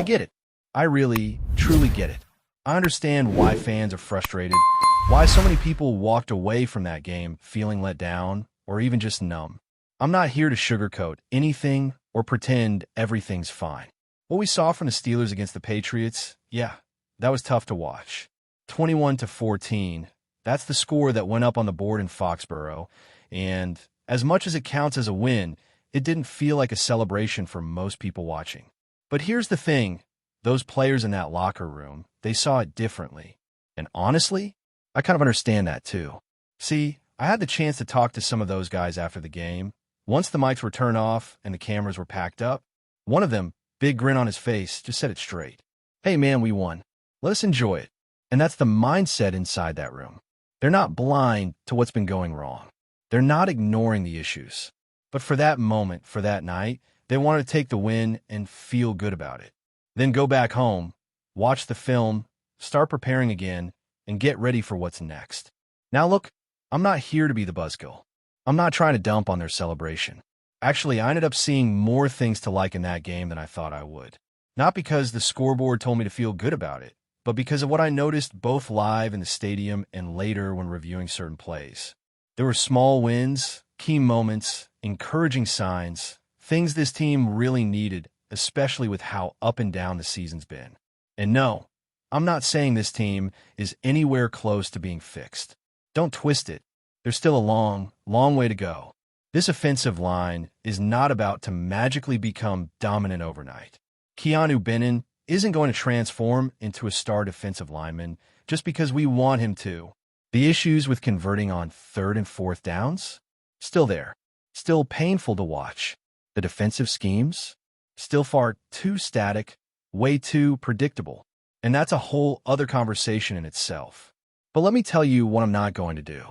I get it. I really, truly get it. I understand why fans are frustrated, why so many people walked away from that game feeling let down or even just numb. I'm not here to sugarcoat anything or pretend everything's fine. What we saw from the Steelers against the Patriots, yeah, that was tough to watch. 21-14, that's the score that went up on the board in Foxborough, and as much as it counts as a win, it didn't feel like a celebration for most people watching. But here's the thing, those players in that locker room, they saw it differently. And honestly, I kind of understand that too. See, I had the chance to talk to some of those guys after the game. Once the mics were turned off and the cameras were packed up, one of them, big grin on his face, just said it straight. Hey man, we won. Let us enjoy it. And that's the mindset inside that room. They're not blind to what's been going wrong. They're not ignoring the issues. But for that moment, for that night, they wanted to take the win and feel good about it. Then go back home, watch the film, start preparing again, and get ready for what's next. Now look, I'm not here to be the buzzkill. I'm not trying to dump on their celebration. Actually, I ended up seeing more things to like in that game than I thought I would. Not because the scoreboard told me to feel good about it, but because of what I noticed both live in the stadium and later when reviewing certain plays. There were small wins, key moments, encouraging signs, things this team really needed, especially with how up and down the season's been. And no, I'm not saying this team is anywhere close to being fixed. Don't twist it. There's still a long, long way to go. This offensive line is not about to magically become dominant overnight. Keanu Benton isn't going to transform into a star defensive lineman just because we want him to. The issues with converting on 3rd and 4th downs? Still there. Still painful to watch. The defensive schemes? Still far too static, way too predictable. And that's a whole other conversation in itself. But let me tell you what I'm not going to do.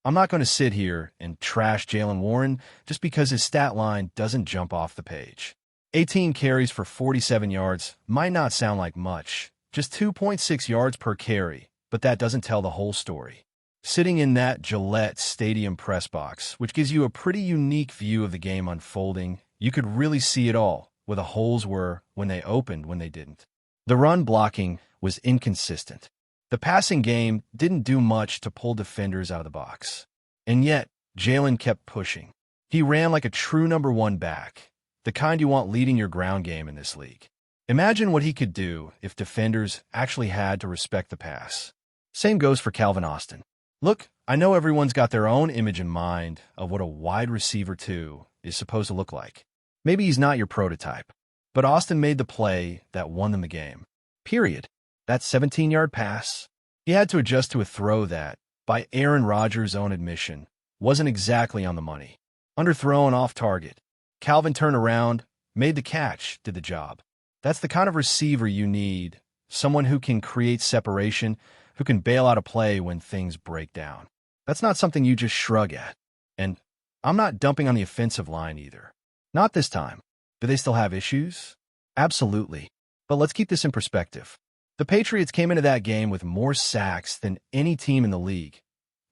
I'm not going to sit here and trash Jaylen Warren just because his stat line doesn't jump off the page. 18 carries for 47 yards might not sound like much, just 2.6 yards per carry, but that doesn't tell the whole story. Sitting in that Gillette Stadium press box, which gives you a pretty unique view of the game unfolding, you could really see it all, where the holes were when they opened, when they didn't. The run blocking was inconsistent. The passing game didn't do much to pull defenders out of the box. And yet, Jaylen kept pushing. He ran like a true number 1 back, the kind you want leading your ground game in this league. Imagine what he could do if defenders actually had to respect the pass. Same goes for Calvin Austin. Look, I know everyone's got their own image in mind of what a wide receiver 2 is supposed to look like. Maybe he's not your prototype, but Austin made the play that won them the game. Period. That 17-yard pass, he had to adjust to a throw that, by Aaron Rodgers' own admission, wasn't exactly on the money. Underthrown off target. Calvin turned around, made the catch, did the job. That's the kind of receiver you need, someone who can create separation, who can bail out a play when things break down. That's not something you just shrug at. And I'm not dumping on the offensive line either. Not this time. Do they still have issues? Absolutely. But let's keep this in perspective. The Patriots came into that game with more sacks than any team in the league.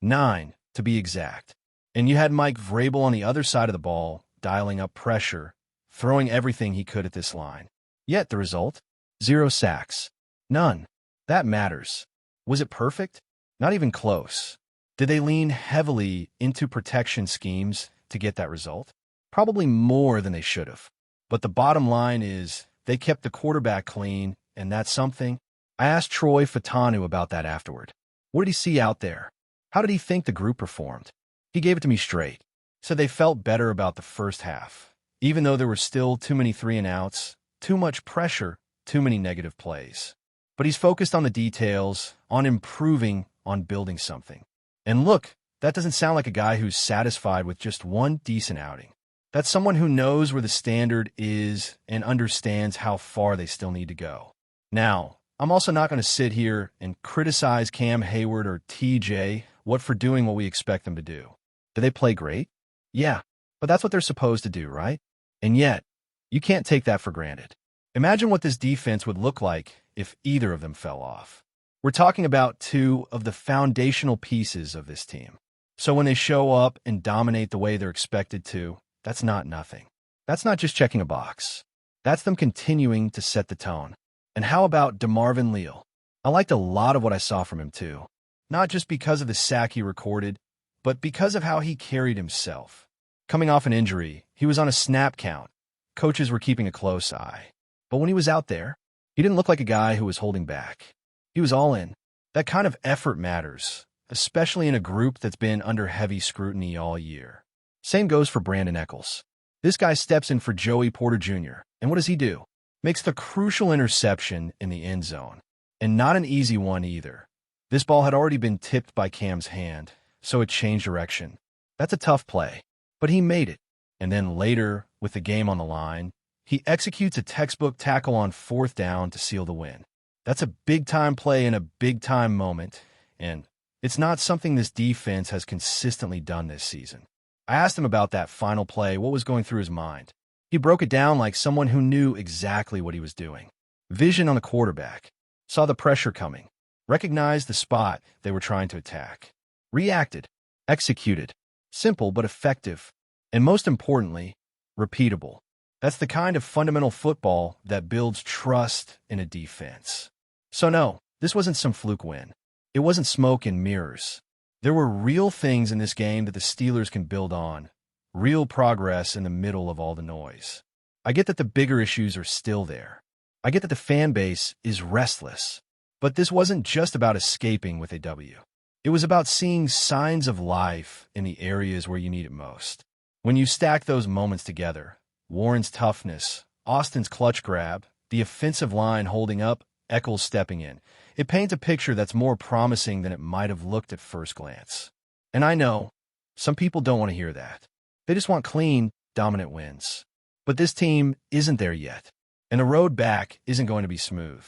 9, to be exact. And you had Mike Vrabel on the other side of the ball, dialing up pressure, throwing everything he could at this line. Yet the result? 0 sacks. None. That matters. Was it perfect? Not even close. Did they lean heavily into protection schemes to get that result? Probably more than they should have. But the bottom line is they kept the quarterback clean, and that's something. I asked Troy Fatanu about that afterward. What did he see out there? How did he think the group performed? He gave it to me straight. Said they felt better about the first half, even though there were still too many 3-and-outs, too much pressure, too many negative plays. But he's focused on the details, on improving, on building something. And look, that doesn't sound like a guy who's satisfied with just one decent outing. That's someone who knows where the standard is and understands how far they still need to go. Now, I'm also not going to sit here and criticize Cam Hayward or TJ for doing what we expect them to do. Do they play great? Yeah, but that's what they're supposed to do, right? And yet, you can't take that for granted. Imagine what this defense would look like if either of them fell off. We're talking about 2 of the foundational pieces of this team. So when they show up and dominate the way they're expected to, that's not nothing. That's not just checking a box. That's them continuing to set the tone. And how about DeMarvin Leal? I liked a lot of what I saw from him too. Not just because of the sack he recorded, but because of how he carried himself. Coming off an injury, he was on a snap count. Coaches were keeping a close eye. But when he was out there, he didn't look like a guy who was holding back. He was all in. That kind of effort matters, especially in a group that's been under heavy scrutiny all year. Same goes for Brandon Echols. This guy steps in for Joey Porter Jr., and what does he do? Makes the crucial interception in the end zone. And not an easy one either. This ball had already been tipped by Cam's hand, so it changed direction. That's a tough play, but he made it. And then later, with the game on the line, he executes a textbook tackle on 4th down to seal the win. That's a big-time play in a big-time moment, and it's not something this defense has consistently done this season. I asked him about that final play, what was going through his mind. He broke it down like someone who knew exactly what he was doing. Vision on the quarterback. Saw the pressure coming. Recognized the spot they were trying to attack. Reacted. Executed. Simple but effective. And most importantly, repeatable. That's the kind of fundamental football that builds trust in a defense. So no, this wasn't some fluke win. It wasn't smoke and mirrors. There were real things in this game that the Steelers can build on. Real progress in the middle of all the noise. I get that the bigger issues are still there. I get that the fan base is restless. But this wasn't just about escaping with a W. It was about seeing signs of life in the areas where you need it most. When you stack those moments together, Warren's toughness, Austin's clutch grab, the offensive line holding up, Echols stepping in, it paints a picture that's more promising than it might have looked at first glance. And I know, some people don't want to hear that. They just want clean, dominant wins. But this team isn't there yet, and the road back isn't going to be smooth.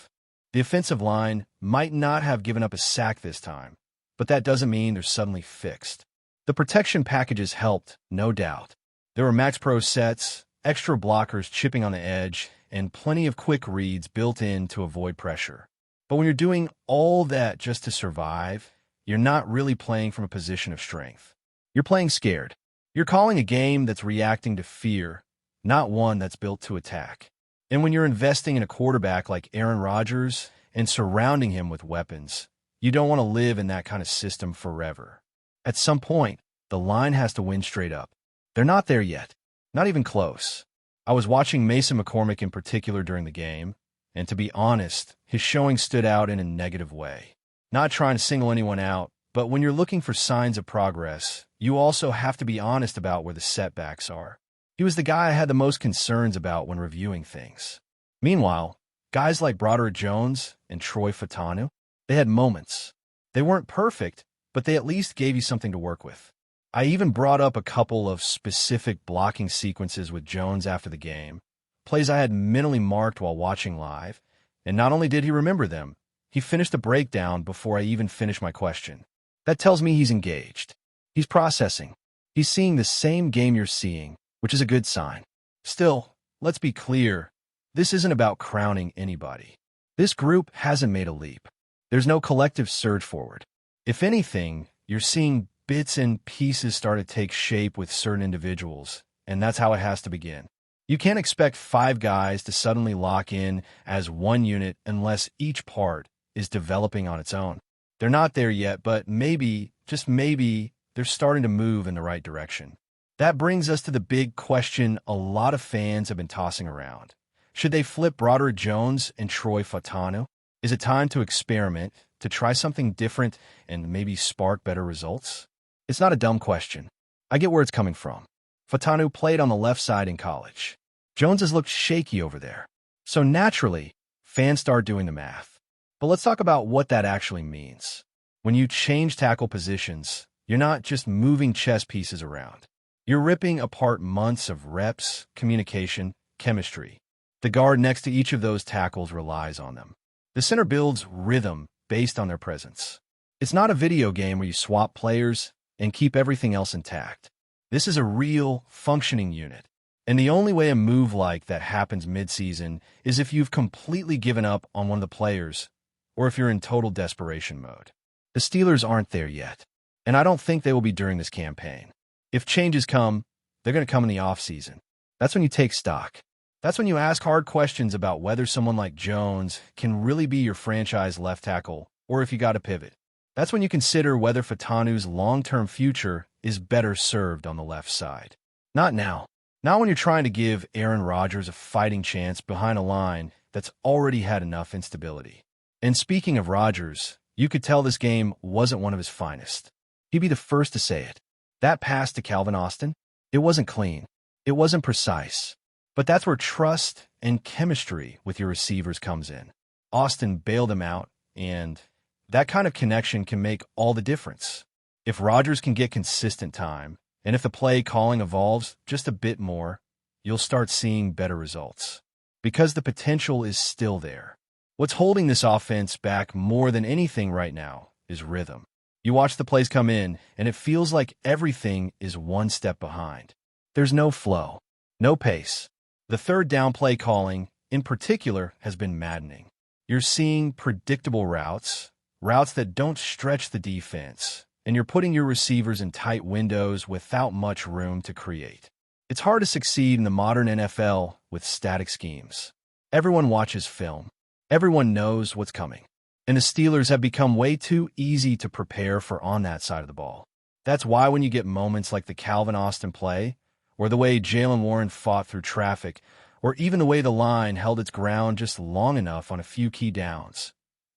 The offensive line might not have given up a sack this time, but that doesn't mean they're suddenly fixed. The protection packages helped, no doubt. There were Max Pro sets, extra blockers chipping on the edge, and plenty of quick reads built in to avoid pressure. But when you're doing all that just to survive, you're not really playing from a position of strength. You're playing scared. You're calling a game that's reacting to fear, not one that's built to attack. And when you're investing in a quarterback like Aaron Rodgers and surrounding him with weapons, you don't want to live in that kind of system forever. At some point, the line has to win straight up. They're not there yet. Not even close. I was watching Mason McCormick in particular during the game, and to be honest, his showing stood out in a negative way. Not trying to single anyone out, but when you're looking for signs of progress, you also have to be honest about where the setbacks are. He was the guy I had the most concerns about when reviewing things. Meanwhile, guys like Broderick Jones and Troy Fautanu, they had moments. They weren't perfect, but they at least gave you something to work with. I even brought up a couple of specific blocking sequences with Jones after the game, plays I had mentally marked while watching live, and not only did he remember them, he finished the breakdown before I even finished my question. That tells me he's engaged. He's processing. He's seeing the same game you're seeing, which is a good sign. Still, let's be clear, this isn't about crowning anybody. This group hasn't made a leap. There's no collective surge forward. If anything, you're seeing bits and pieces start to take shape with certain individuals, and that's how it has to begin. You can't expect 5 guys to suddenly lock in as one unit unless each part is developing on its own. They're not there yet, but maybe, just maybe, they're starting to move in the right direction. That brings us to the big question a lot of fans have been tossing around. Should they flip Broderick Jones and Troy Fautanu? Is it time to experiment, to try something different and maybe spark better results? It's not a dumb question. I get where it's coming from. Fautanu played on the left side in college. Jones has looked shaky over there. So naturally, fans start doing the math. But let's talk about what that actually means. When you change tackle positions, you're not just moving chess pieces around. You're ripping apart months of reps, communication, chemistry. The guard next to each of those tackles relies on them. The center builds rhythm based on their presence. It's not a video game where you swap players and keep everything else intact. This is a real, functioning unit. And the only way a move like that happens mid-season is if you've completely given up on one of the players, or if you're in total desperation mode. The Steelers aren't there yet, and I don't think they will be during this campaign. If changes come, they're going to come in the offseason. That's when you take stock. That's when you ask hard questions about whether someone like Jones can really be your franchise left tackle or if you got to pivot. That's when you consider whether Fatanu's long-term future is better served on the left side. Not now. Not when you're trying to give Aaron Rodgers a fighting chance behind a line that's already had enough instability. And speaking of Rodgers, you could tell this game wasn't one of his finest. He'd be the first to say it. That pass to Calvin Austin, it wasn't clean. It wasn't precise. But that's where trust and chemistry with your receivers comes in. Austin bailed him out, and that kind of connection can make all the difference. If Rodgers can get consistent time, and if the play calling evolves just a bit more, you'll start seeing better results. Because the potential is still there. What's holding this offense back more than anything right now is rhythm. You watch the plays come in, and it feels like everything is one step behind. There's no flow, no pace. The third down play calling, in particular, has been maddening. You're seeing predictable routes that don't stretch the defense, and you're putting your receivers in tight windows without much room to create. It's hard to succeed in the modern NFL with static schemes. Everyone watches film. Everyone knows what's coming. And the Steelers have become way too easy to prepare for on that side of the ball. That's why when you get moments like the Calvin Austin play, or the way Jaylen Warren fought through traffic, or even the way the line held its ground just long enough on a few key downs,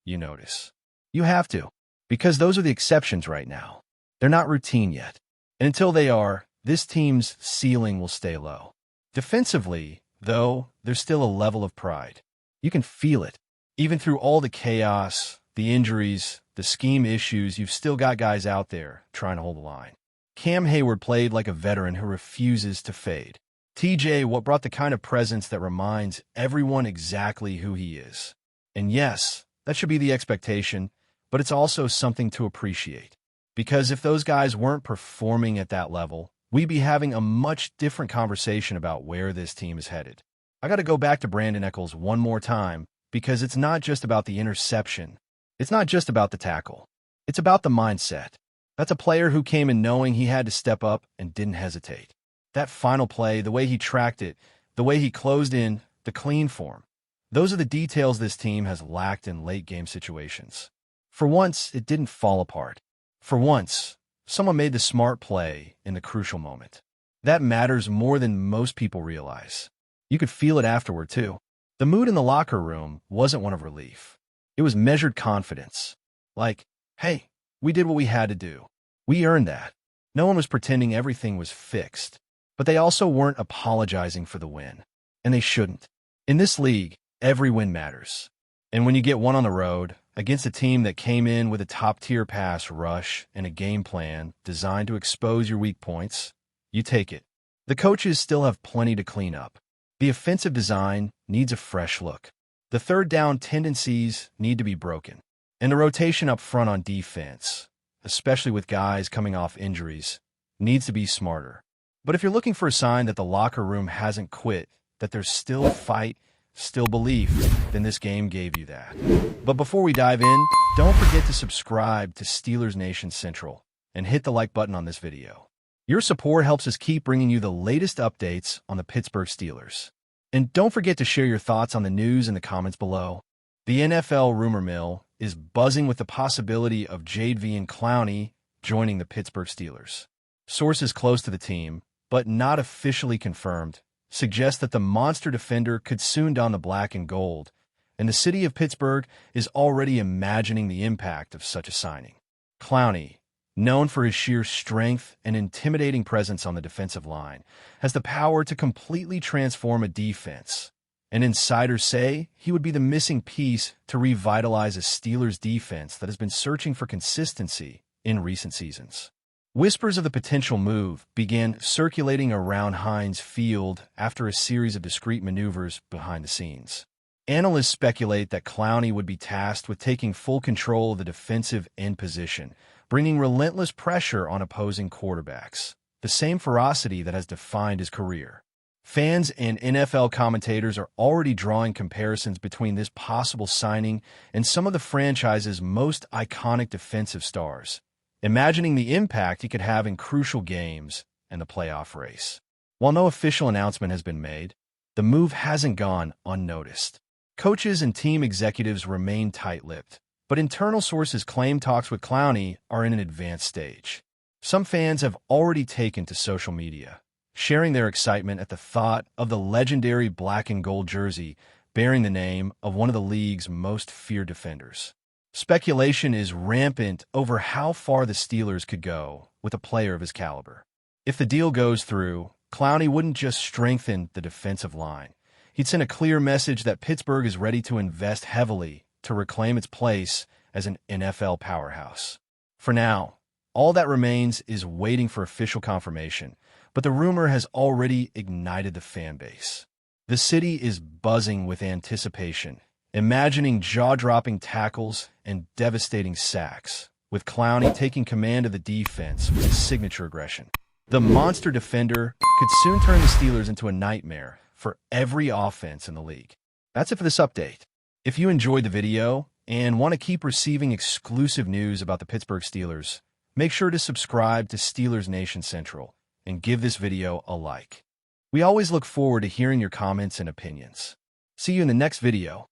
you notice. You have to, because those are the exceptions right now. They're not routine yet. And until they are, this team's ceiling will stay low. Defensively, though, there's still a level of pride. You can feel it. Even through all the chaos, the injuries, the scheme issues, you've still got guys out there trying to hold the line. Cam Hayward played like a veteran who refuses to fade. TJ, what brought the kind of presence that reminds everyone exactly who he is. And yes, that should be the expectation, but it's also something to appreciate. Because if those guys weren't performing at that level, we'd be having a much different conversation about where this team is headed. I got to go back to Brandon Echols one more time, because it's not just about the interception. It's not just about the tackle. It's about the mindset. That's a player who came in knowing he had to step up and didn't hesitate. That final play, the way he tracked it, the way he closed in, the clean form. Those are the details this team has lacked in late-game situations. For once, it didn't fall apart. For once, someone made the smart play in the crucial moment. That matters more than most people realize. You could feel it afterward, too. The mood in the locker room wasn't one of relief. It was measured confidence. Like, hey, we did what we had to do. We earned that. No one was pretending everything was fixed. But they also weren't apologizing for the win. And they shouldn't. In this league, every win matters. And when you get one on the road, against a team that came in with a top-tier pass rush and a game plan designed to expose your weak points, you take it. The coaches still have plenty to clean up. The offensive design needs a fresh look. The third down tendencies need to be broken. And the rotation up front on defense, especially with guys coming off injuries, needs to be smarter. But if you're looking for a sign that the locker room hasn't quit, that there's still fight, still belief, then this game gave you that. But before we dive in, don't forget to subscribe to Steelers Nation Central and hit the like button on this video. Your support helps us keep bringing you the latest updates on the Pittsburgh Steelers. And don't forget to share your thoughts on the news in the comments below. The NFL rumor mill is buzzing with the possibility of JV and Clowney joining the Pittsburgh Steelers. Sources close to the team, but not officially confirmed, suggest that the monster defender could soon don the black and gold, and the city of Pittsburgh is already imagining the impact of such a signing. Clowney, known for his sheer strength and intimidating presence on the defensive line, has the power to completely transform a defense. And insiders say he would be the missing piece to revitalize a Steelers defense that has been searching for consistency in recent seasons. Whispers of the potential move began circulating around Heinz Field after a series of discreet maneuvers behind the scenes. Analysts speculate that Clowney would be tasked with taking full control of the defensive end position, bringing relentless pressure on opposing quarterbacks, the same ferocity that has defined his career. Fans and NFL commentators are already drawing comparisons between this possible signing and some of the franchise's most iconic defensive stars, imagining the impact he could have in crucial games and the playoff race. While no official announcement has been made, the move hasn't gone unnoticed. Coaches and team executives remain tight-lipped, but internal sources claim talks with Clowney are in an advanced stage. Some fans have already taken to social media, sharing their excitement at the thought of the legendary black and gold jersey bearing the name of one of the league's most feared defenders. Speculation is rampant over how far the Steelers could go with a player of his caliber. If the deal goes through, Clowney wouldn't just strengthen the defensive line. He'd send a clear message that Pittsburgh is ready to invest heavily to reclaim its place as an NFL powerhouse. For now, all that remains is waiting for official confirmation, but the rumor has already ignited the fan base. The city is buzzing with anticipation, imagining jaw-dropping tackles and devastating sacks, with Clowney taking command of the defense with his signature aggression. The monster defender could soon turn the Steelers into a nightmare for every offense in the league. That's it for this update. If you enjoyed the video and want to keep receiving exclusive news about the Pittsburgh Steelers, make sure to subscribe to Steelers Nation Central and give this video a like. We always look forward to hearing your comments and opinions. See you in the next video.